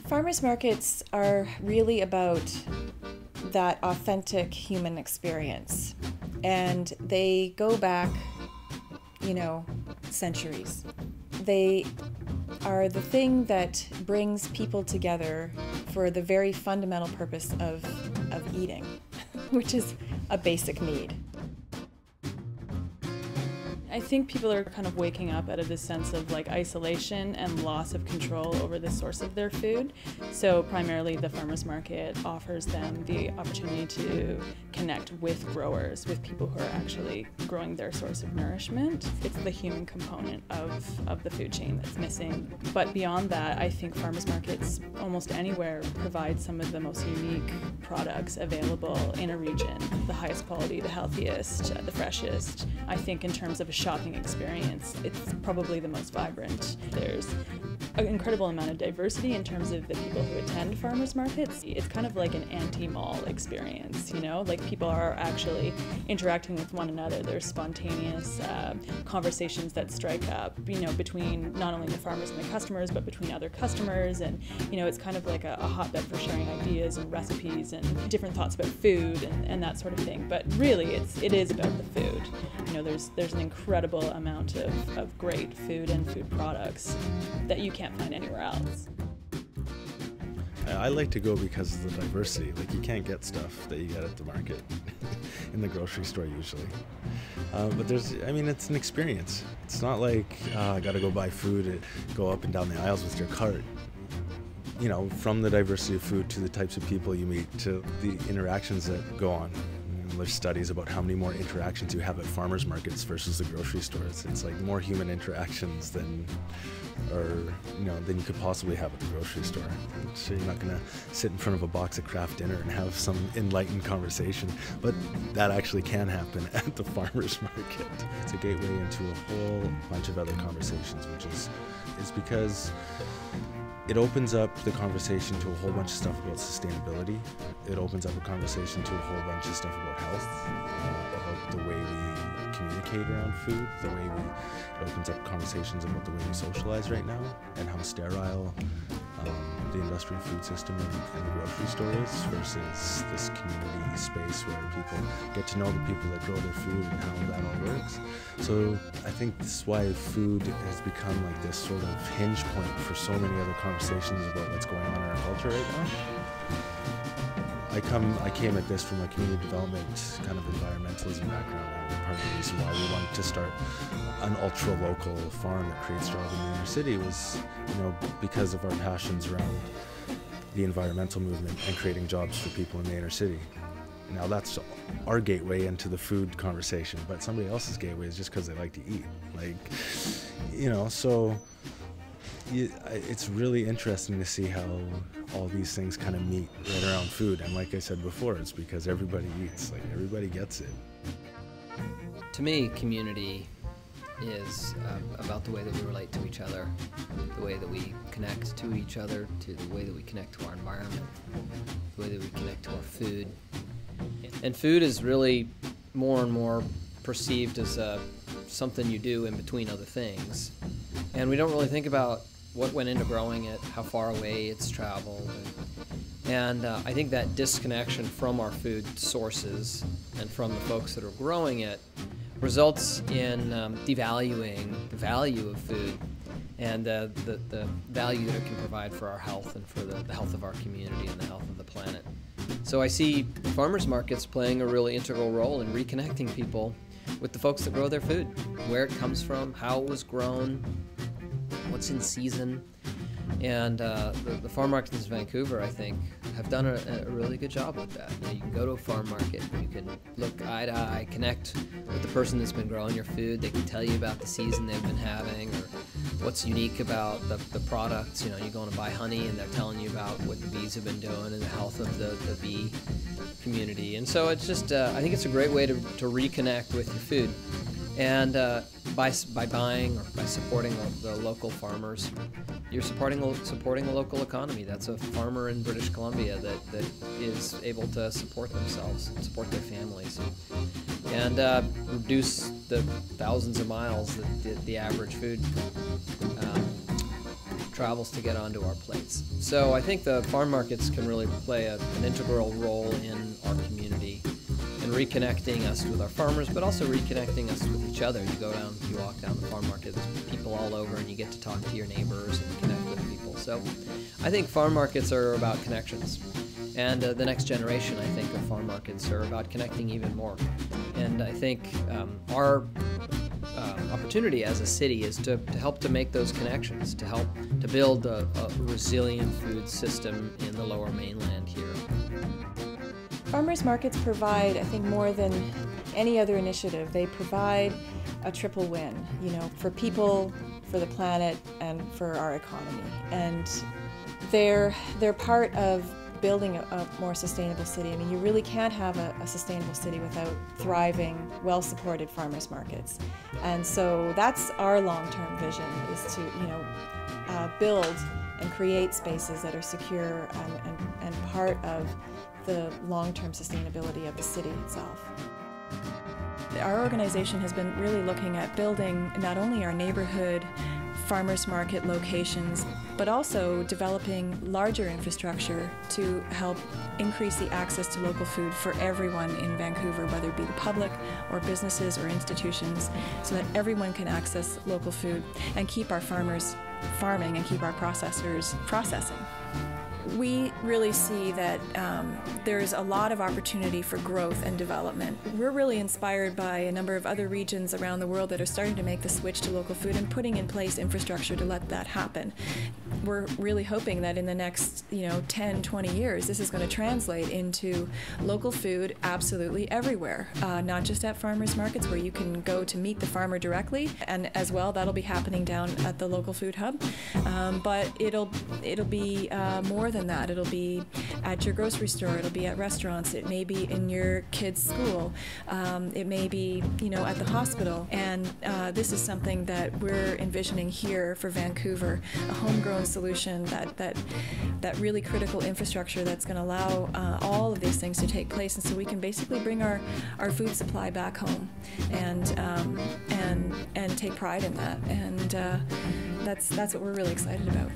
Farmers markets are really about that authentic human experience, and they go back, centuries. They are the thing that brings people together for the very fundamental purpose of eating, which is a basic need. I think people are kind of waking up out of this sense of isolation and loss of control over the source of their food. So primarily the farmers market offers them the opportunity to connect with growers, with people who are actually growing their source of nourishment. It's the human component of the food chain that's missing. But beyond that, I think farmers markets almost anywhere provide some of the most unique products available in a region. The highest quality, the healthiest, the freshest. I think in terms of a shopping experience, it's probably the most vibrant. There's an incredible amount of diversity in terms of the people who attend farmers markets. It's kind of like an anti-mall experience, people are actually interacting with one another. There's spontaneous conversations that strike up, between not only the farmers and the customers, but between other customers, and it's kind of like a hotbed for sharing ideas and recipes and different thoughts about food and that sort of thing. But really, it is about the food. There's an incredible amount of great food and food products that you can't find anywhere else. I like to go because of the diversity. You can't get stuff that you get at the market in the grocery store usually. But it's an experience. It's not like I gotta go buy food and go up and down the aisles with your cart. From the diversity of food to the types of people you meet to the interactions that go on. There's studies about how many more interactions you have at farmers markets versus the grocery stores. It's like more human interactions than you could possibly have at the grocery store. So you're not going to sit in front of a box of Kraft Dinner and have some enlightened conversation, but that actually can happen at the farmers market. It's a gateway into a whole bunch of other conversations, which is because it opens up the conversation to a whole bunch of stuff about sustainability. It opens up a conversation to a whole bunch of stuff about health, about the way we communicate around food, it opens up conversations about the way we socialize right now, and how sterile the industrial food system and the grocery store is versus this community space where people get to know the people that grow their food and how that all works. So I think this is why food has become this sort of hinge point for so many other conversations about what's going on in our culture right now. I came at this from a community development kind of environmentalism background, and part of the reason why we wanted to start an ultra-local farm that creates jobs in the inner city was, because of our passions around the environmental movement and creating jobs for people in the inner city. Now that's our gateway into the food conversation, but somebody else's gateway is just because they like to eat. It's really interesting to see how all these things kind of meet right around food. And like I said before, it's because everybody eats, everybody gets it. To me, community is about the way that we relate to each other, the way that we connect to each other, to the way that we connect to our environment, the way that we connect to our food. And food is really more and more perceived as something you do in between other things. And we don't really think about what went into growing it, how far away it's traveled. And I think that disconnection from our food sources and from the folks that are growing it results in devaluing the value of food and the value that it can provide for our health and for the health of our community and the health of the planet. So I see farmers markets playing a really integral role in reconnecting people with the folks that grow their food, where it comes from, how it was grown, what's in season. And the farm markets in Vancouver, I think, have done a really good job with that. You can go to a farm market, you can look eye to eye, connect with the person that's been growing your food. They can tell you about the season they've been having or what's unique about the products. You're going to buy honey and they're telling you about what the bees have been doing and the health of the bee community. And so it's just, I think it's a great way to reconnect with your food. And by buying or by supporting the local farmers, you're supporting the local economy. That's a farmer in British Columbia that is able to support themselves, support their families, and reduce the thousands of miles that the average food travels to get onto our plates. So I think the farm markets can really play an integral role in our community in reconnecting us with our farmers, but also reconnecting us with each other. You walk down the farm market, there's people all over, and you get to talk to your neighbors and connect with people. So I think farm markets are about connections. And the next generation, I think, of farm markets are about connecting even more. And I think our opportunity as a city is to help to make those connections, to help to build a resilient food system in the Lower Mainland here. Farmers markets provide, I think, more than any other initiative. They provide a triple win, for people, for the planet, and for our economy. And they're part of building a more sustainable city. I mean, you really can't have a sustainable city without thriving, well-supported farmers markets. And so that's our long-term vision, is to, build and create spaces that are secure and part of the long-term sustainability of the city itself. Our organization has been really looking at building not only our neighborhood farmers market locations, but also developing larger infrastructure to help increase the access to local food for everyone in Vancouver, whether it be the public or businesses or institutions, so that everyone can access local food and keep our farmers farming and keep our processors processing. We really see that there's a lot of opportunity for growth and development. We're really inspired by a number of other regions around the world that are starting to make the switch to local food and putting in place infrastructure to let that happen. We're really hoping that in the next 10, 20 years, this is going to translate into local food absolutely everywhere, not just at farmers markets where you can go to meet the farmer directly, and as well that'll be happening down at the local food hub, but it'll be more than that. It'll be at your grocery store, it'll be at restaurants, it may be in your kids' school, it may be at the hospital, and this is something that we're envisioning here for Vancouver, a homegrown solution, that really critical infrastructure that's going to allow all of these things to take place, and so we can basically bring our food supply back home and take pride in that, and that's what we're really excited about.